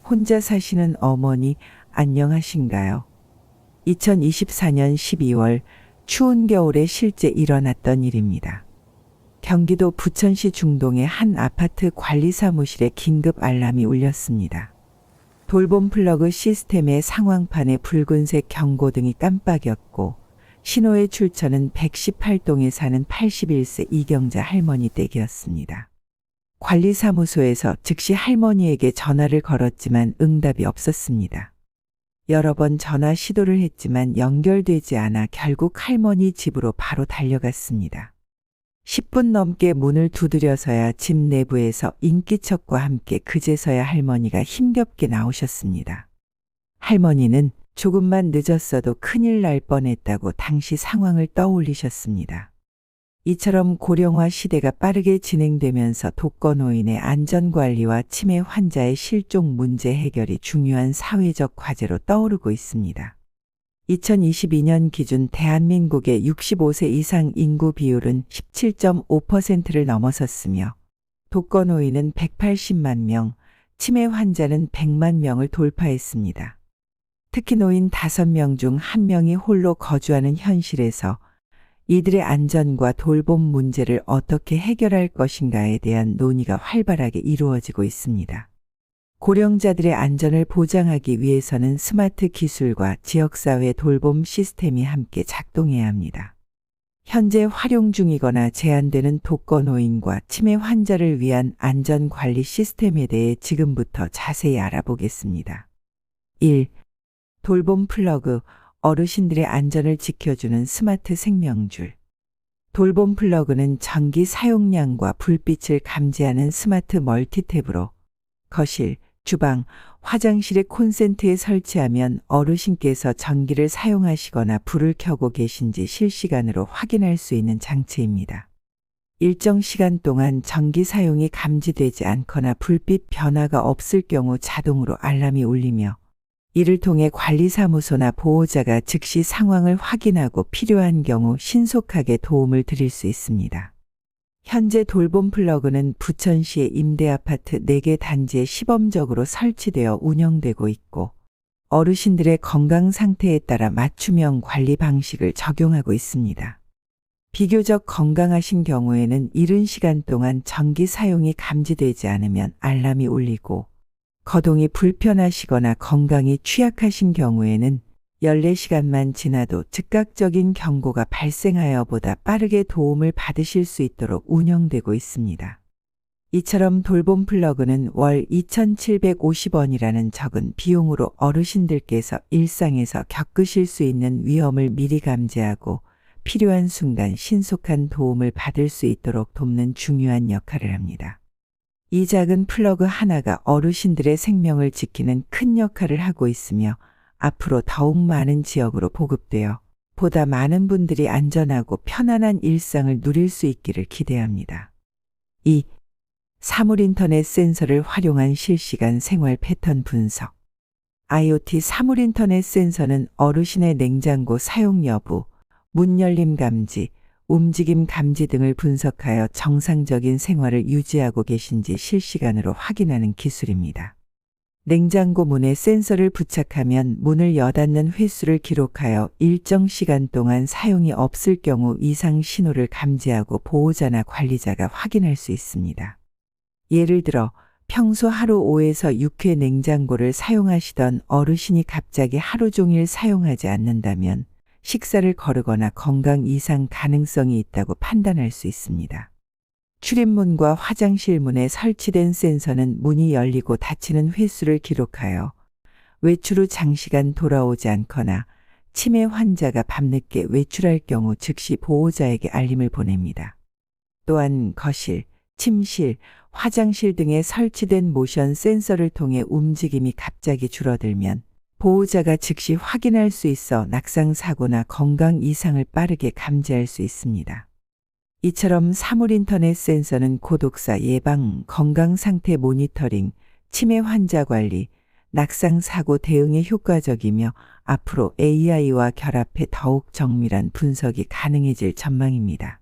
혼자 사시는 어머니 안녕하신가요? 2024년 12월 추운 겨울에 실제 일어났던 일입니다. 경기도 부천시 중동의 한 아파트 관리사무실에 긴급 알람이 울렸습니다. 돌봄 플러그 시스템의 상황판에 붉은색 경고등이 깜빡였고 신호의 출처는 118동에 사는 81세 이경자 할머니 댁이었습니다. 관리사무소에서 즉시 할머니에게 전화를 걸었지만 응답이 없었습니다. 여러 번 전화 시도를 했지만 연결되지 않아 결국 할머니 집으로 바로 달려갔습니다. 10분 넘게 문을 두드려서야 집 내부에서 인기척과 함께 그제서야 할머니가 힘겹게 나오셨습니다. 할머니는 조금만 늦었어도 큰일 날 뻔했다고 당시 상황을 떠올리셨습니다. 이처럼 고령화 시대가 빠르게 진행되면서 독거노인의 안전관리와 치매 환자의 실종 문제 해결이 중요한 사회적 과제로 떠오르고 있습니다. 2022년 기준 대한민국의 65세 이상 인구 비율은 17.5%를 넘어섰으며 독거노인은 180만 명, 치매 환자는 100만 명을 돌파했습니다. 특히 노인 5명 중 1명이 홀로 거주하는 현실에서 이들의 안전과 돌봄 문제를 어떻게 해결할 것인가에 대한 논의가 활발하게 이루어지고 있습니다. 고령자들의 안전을 보장하기 위해서는 스마트 기술과 지역사회 돌봄 시스템이 함께 작동해야 합니다. 현재 활용 중이거나 제한되는 독거노인과 치매 환자를 위한 안전관리 시스템에 대해 지금부터 자세히 알아보겠습니다. 1. 돌봄 플러그, 어르신들의 안전을 지켜주는 스마트 생명줄. 돌봄 플러그는 전기 사용량과 불빛을 감지하는 스마트 멀티탭으로 거실, 주방, 화장실의 콘센트에 설치하면 어르신께서 전기를 사용하시거나 불을 켜고 계신지 실시간으로 확인할 수 있는 장치입니다. 일정 시간 동안 전기 사용이 감지되지 않거나 불빛 변화가 없을 경우 자동으로 알람이 울리며 이를 통해 관리사무소나 보호자가 즉시 상황을 확인하고 필요한 경우 신속하게 도움을 드릴 수 있습니다. 현재 돌봄 플러그는 부천시의 임대아파트 4개 단지에 시범적으로 설치되어 운영되고 있고 어르신들의 건강 상태에 따라 맞춤형 관리 방식을 적용하고 있습니다. 비교적 건강하신 경우에는 이른 시간 동안 전기 사용이 감지되지 않으면 알람이 울리고 거동이 불편하시거나 건강이 취약하신 경우에는 14시간만 지나도 즉각적인 경고가 발생하여 보다 빠르게 도움을 받으실 수 있도록 운영되고 있습니다. 이처럼 돌봄 플러그는 월 2,750원이라는 적은 비용으로 어르신들께서 일상에서 겪으실 수 있는 위험을 미리 감지하고 필요한 순간 신속한 도움을 받을 수 있도록 돕는 중요한 역할을 합니다. 이 작은 플러그 하나가 어르신들의 생명을 지키는 큰 역할을 하고 있으며 앞으로 더욱 많은 지역으로 보급되어 보다 많은 분들이 안전하고 편안한 일상을 누릴 수 있기를 기대합니다. 2. 사물인터넷 센서를 활용한 실시간 생활 패턴 분석. IoT 사물인터넷 센서는 어르신의 냉장고 사용 여부, 문 열림 감지, 움직임 감지 등을 분석하여 정상적인 생활을 유지하고 계신지 실시간으로 확인하는 기술입니다. 냉장고 문에 센서를 부착하면 문을 여닫는 횟수를 기록하여 일정 시간 동안 사용이 없을 경우 이상 신호를 감지하고 보호자나 관리자가 확인할 수 있습니다. 예를 들어 평소 하루 5에서 6회 냉장고를 사용하시던 어르신이 갑자기 하루 종일 사용하지 않는다면 식사를 거르거나 건강 이상 가능성이 있다고 판단할 수 있습니다. 출입문과 화장실 문에 설치된 센서는 문이 열리고 닫히는 횟수를 기록하여 외출 후 장시간 돌아오지 않거나 치매 환자가 밤늦게 외출할 경우 즉시 보호자에게 알림을 보냅니다. 또한 거실, 침실, 화장실 등에 설치된 모션 센서를 통해 움직임이 갑자기 줄어들면 보호자가 즉시 확인할 수 있어 낙상 사고나 건강 이상을 빠르게 감지할 수 있습니다. 이처럼 사물인터넷 센서는 고독사 예방, 건강 상태 모니터링, 치매 환자 관리, 낙상 사고 대응에 효과적이며 앞으로 AI와 결합해 더욱 정밀한 분석이 가능해질 전망입니다.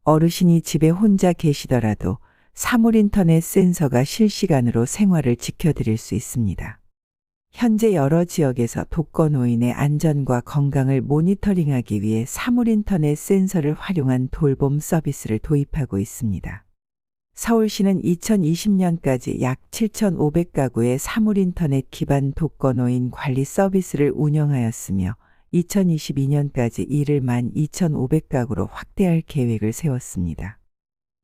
어르신이 집에 혼자 계시더라도 사물인터넷 센서가 실시간으로 생활을 지켜드릴 수 있습니다. 현재 여러 지역에서 독거노인의 안전과 건강을 모니터링하기 위해 사물인터넷 센서를 활용한 돌봄 서비스를 도입하고 있습니다. 서울시는 2020년까지 약 7,500가구의 사물인터넷 기반 독거노인 관리 서비스를 운영하였으며 2022년까지 이를 12,500가구로 확대할 계획을 세웠습니다.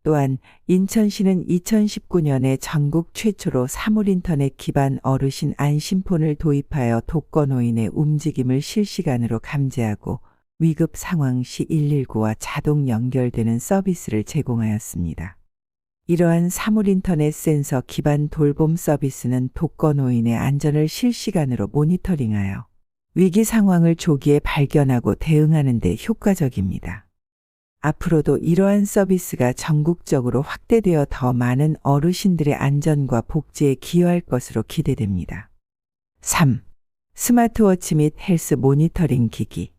또한 인천시는 2019년에 전국 최초로 사물인터넷 기반 어르신 안심폰을 도입하여 독거노인의 움직임을 실시간으로 감지하고 위급 상황 시 119와 자동 연결되는 서비스를 제공하였습니다. 이러한 사물인터넷 센서 기반 돌봄 서비스는 독거노인의 안전을 실시간으로 모니터링하여 위기 상황을 조기에 발견하고 대응하는 데 효과적입니다. 앞으로도 이러한 서비스가 전국적으로 확대되어 더 많은 어르신들의 안전과 복지에 기여할 것으로 기대됩니다. 3. 스마트워치 및 헬스 모니터링 기기.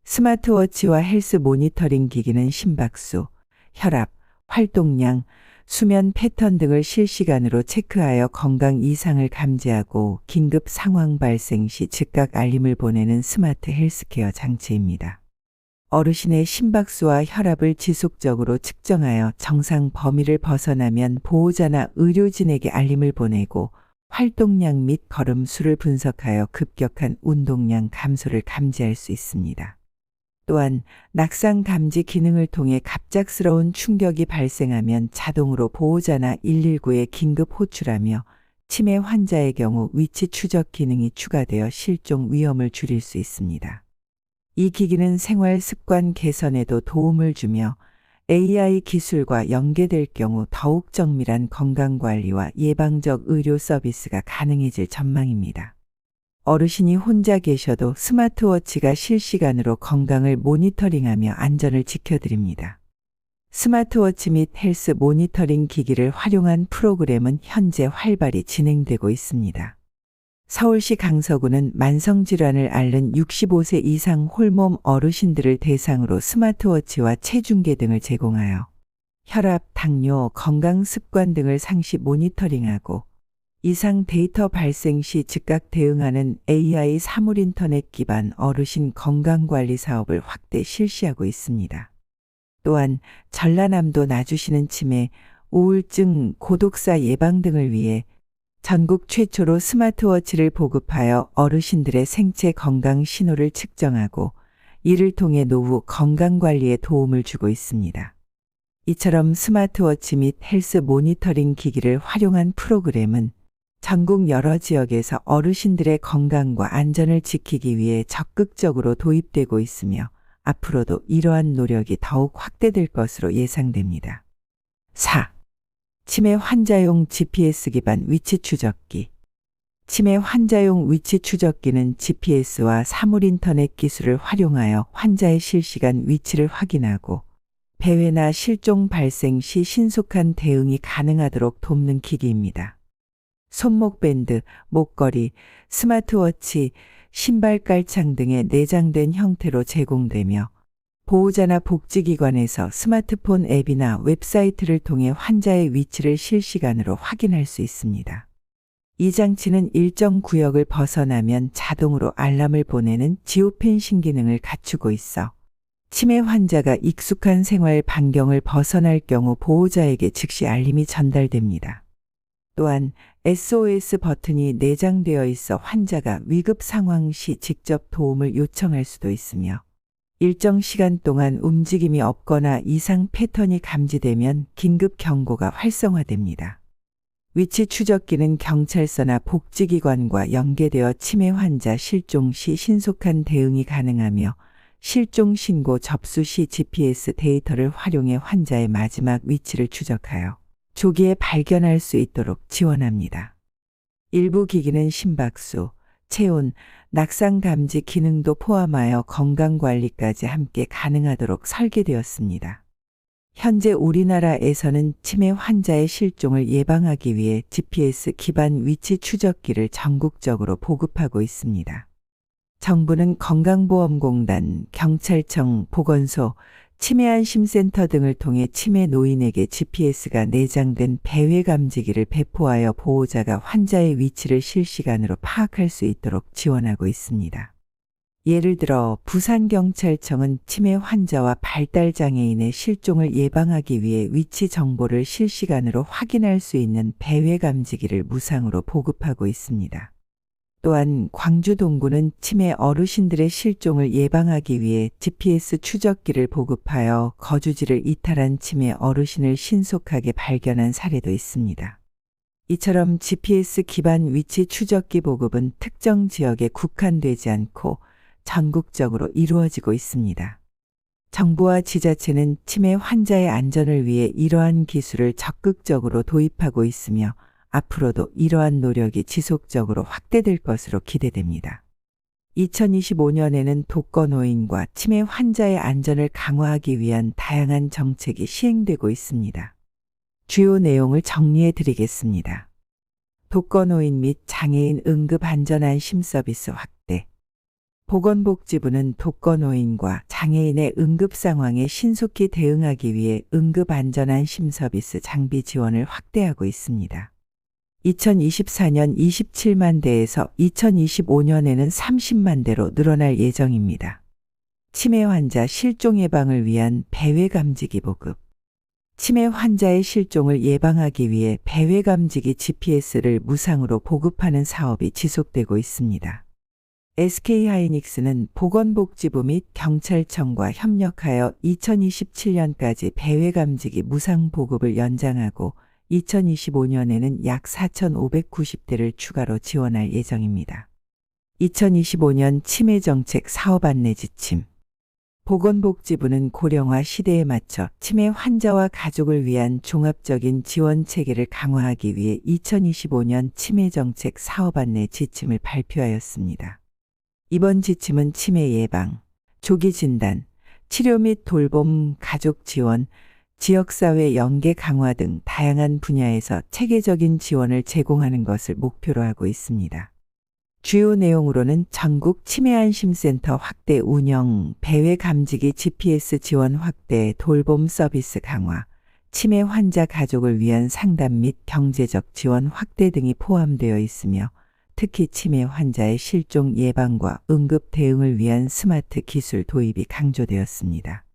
스마트워치와 헬스 모니터링 기기는 심박수, 혈압, 활동량, 수면 패턴 등을 실시간으로 체크하여 건강 이상을 감지하고 긴급 상황 발생 시 즉각 알림을 보내는 스마트 헬스케어 장치입니다. 어르신의 심박수와 혈압을 지속적으로 측정하여 정상 범위를 벗어나면 보호자나 의료진에게 알림을 보내고 활동량 및 걸음수를 분석하여 급격한 운동량 감소를 감지할 수 있습니다. 또한 낙상 감지 기능을 통해 갑작스러운 충격이 발생하면 자동으로 보호자나 119에 긴급 호출하며 치매 환자의 경우 위치 추적 기능이 추가되어 실종 위험을 줄일 수 있습니다. 이 기기는 생활 습관 개선에도 도움을 주며 AI 기술과 연계될 경우 더욱 정밀한 건강관리와 예방적 의료 서비스가 가능해질 전망입니다. 어르신이 혼자 계셔도 스마트워치가 실시간으로 건강을 모니터링하며 안전을 지켜드립니다. 스마트워치 및 헬스 모니터링 기기를 활용한 프로그램은 현재 활발히 진행되고 있습니다. 서울시 강서구는 만성질환을 앓는 65세 이상 홀몸 어르신들을 대상으로 스마트워치와 체중계 등을 제공하여 혈압, 당뇨, 건강 습관 등을 상시 모니터링하고 이상 데이터 발생 시 즉각 대응하는 AI 사물인터넷 기반 어르신 건강관리 사업을 확대 실시하고 있습니다. 또한 전라남도 나주시는 치매, 우울증, 고독사 예방 등을 위해 전국 최초로 스마트워치를 보급하여 어르신들의 생체 건강 신호를 측정하고 이를 통해 노후 건강관리에 도움을 주고 있습니다. 이처럼 스마트워치 및 헬스 모니터링 기기를 활용한 프로그램은 전국 여러 지역에서 어르신들의 건강과 안전을 지키기 위해 적극적으로 도입되고 있으며 앞으로도 이러한 노력이 더욱 확대될 것으로 예상됩니다. 4. 치매 환자용 GPS 기반 위치 추적기. 치매 환자용 위치 추적기는 GPS와 사물인터넷 기술을 활용하여 환자의 실시간 위치를 확인하고 배회나 실종 발생 시 신속한 대응이 가능하도록 돕는 기기입니다. 손목밴드, 목걸이, 스마트워치, 신발 깔창 등의 내장된 형태로 제공되며 보호자나 복지기관에서 스마트폰 앱이나 웹사이트를 통해 환자의 위치를 실시간으로 확인할 수 있습니다. 이 장치는 일정 구역을 벗어나면 자동으로 알람을 보내는 지오펜싱 기능을 갖추고 있어 치매 환자가 익숙한 생활 반경을 벗어날 경우 보호자에게 즉시 알림이 전달됩니다. 또한 SOS 버튼이 내장되어 있어 환자가 위급 상황 시 직접 도움을 요청할 수도 있으며 일정 시간 동안 움직임이 없거나 이상 패턴이 감지되면 긴급 경고가 활성화됩니다. 위치 추적기는 경찰서나 복지기관과 연계되어 치매 환자 실종 시 신속한 대응이 가능하며 실종 신고 접수 시 GPS 데이터를 활용해 환자의 마지막 위치를 추적하여 조기에 발견할 수 있도록 지원합니다. 일부 기기는 심박수, 체온, 낙상 감지 기능도 포함하여 건강관리까지 함께 가능하도록 설계되었습니다. 현재 우리나라에서는 치매 환자의 실종을 예방하기 위해 GPS 기반 위치 추적기를 전국적으로 보급하고 있습니다. 정부는 건강보험공단, 경찰청, 보건소, 치매안심센터 등을 통해 치매 노인에게 GPS가 내장된 배회 감지기를 배포하여 보호자가 환자의 위치를 실시간으로 파악할 수 있도록 지원하고 있습니다. 예를 들어 부산경찰청은 치매 환자와 발달장애인의 실종을 예방하기 위해 위치 정보를 실시간으로 확인할 수 있는 배회 감지기를 무상으로 보급하고 있습니다. 또한 광주 동구는 치매 어르신들의 실종을 예방하기 위해 GPS 추적기를 보급하여 거주지를 이탈한 치매 어르신을 신속하게 발견한 사례도 있습니다. 이처럼 GPS 기반 위치 추적기 보급은 특정 지역에 국한되지 않고 전국적으로 이루어지고 있습니다. 정부와 지자체는 치매 환자의 안전을 위해 이러한 기술을 적극적으로 도입하고 있으며 앞으로도 이러한 노력이 지속적으로 확대될 것으로 기대됩니다. 2025년에는 독거노인과 치매 환자의 안전을 강화하기 위한 다양한 정책이 시행되고 있습니다. 주요 내용을 정리해 드리겠습니다. 독거노인 및 장애인 응급안전안심 서비스 확대. 보건복지부는 독거노인과 장애인의 응급 상황에 신속히 대응하기 위해 응급안전안심 서비스 장비 지원을 확대하고 있습니다. 2024년 27만 대에서 2025년에는 30만 대로 늘어날 예정입니다. 치매 환자 실종 예방을 위한 배회 감지기 보급. 치매 환자의 실종을 예방하기 위해 배회 감지기 GPS를 무상으로 보급하는 사업이 지속되고 있습니다. SK하이닉스는 보건복지부 및 경찰청과 협력하여 2027년까지 배회 감지기 무상 보급을 연장하고 2025년에는 약 4,590대를 추가로 지원할 예정입니다. 2025년 치매정책 사업 안내 지침. 보건복지부는 고령화 시대에 맞춰 치매 환자와 가족을 위한 종합적인 지원 체계를 강화하기 위해 2025년 치매정책 사업 안내 지침을 발표하였습니다. 이번 지침은 치매 예방, 조기 진단, 치료 및 돌봄, 가족 지원, 지역사회 연계 강화 등 다양한 분야에서 체계적인 지원을 제공하는 것을 목표로 하고 있습니다. 주요 내용으로는 전국 치매안심센터 확대 운영, 배회 감지기 GPS 지원 확대, 돌봄 서비스 강화, 치매 환자 가족을 위한 상담 및 경제적 지원 확대 등이 포함되어 있으며 특히 치매 환자의 실종 예방과 응급 대응을 위한 스마트 기술 도입이 강조되었습니다.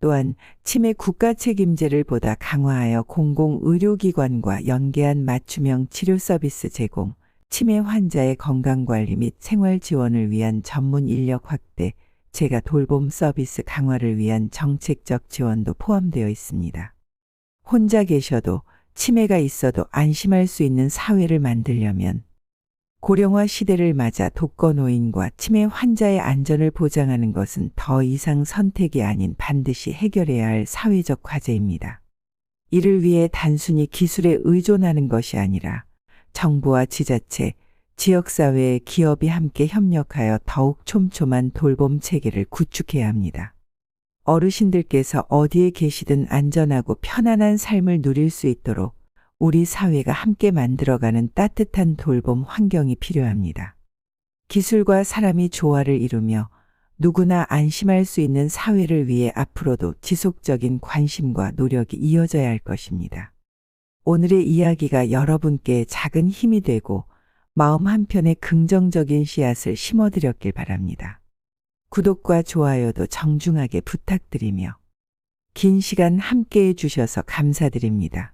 또한 치매 국가 책임제를 보다 강화하여 공공의료기관과 연계한 맞춤형 치료 서비스 제공, 치매 환자의 건강관리 및 생활 지원을 위한 전문 인력 확대, 재가 돌봄 서비스 강화를 위한 정책적 지원도 포함되어 있습니다. 혼자 계셔도 치매가 있어도 안심할 수 있는 사회를 만들려면 고령화 시대를 맞아 독거노인과 치매 환자의 안전을 보장하는 것은 더 이상 선택이 아닌 반드시 해결해야 할 사회적 과제입니다. 이를 위해 단순히 기술에 의존하는 것이 아니라 정부와 지자체, 지역사회, 기업이 함께 협력하여 더욱 촘촘한 돌봄 체계를 구축해야 합니다. 어르신들께서 어디에 계시든 안전하고 편안한 삶을 누릴 수 있도록 우리 사회가 함께 만들어가는 따뜻한 돌봄 환경이 필요합니다. 기술과 사람이 조화를 이루며 누구나 안심할 수 있는 사회를 위해 앞으로도 지속적인 관심과 노력이 이어져야 할 것입니다. 오늘의 이야기가 여러분께 작은 힘이 되고 마음 한편에 긍정적인 씨앗을 심어드렸길 바랍니다. 구독과 좋아요도 정중하게 부탁드리며 긴 시간 함께해 주셔서 감사드립니다.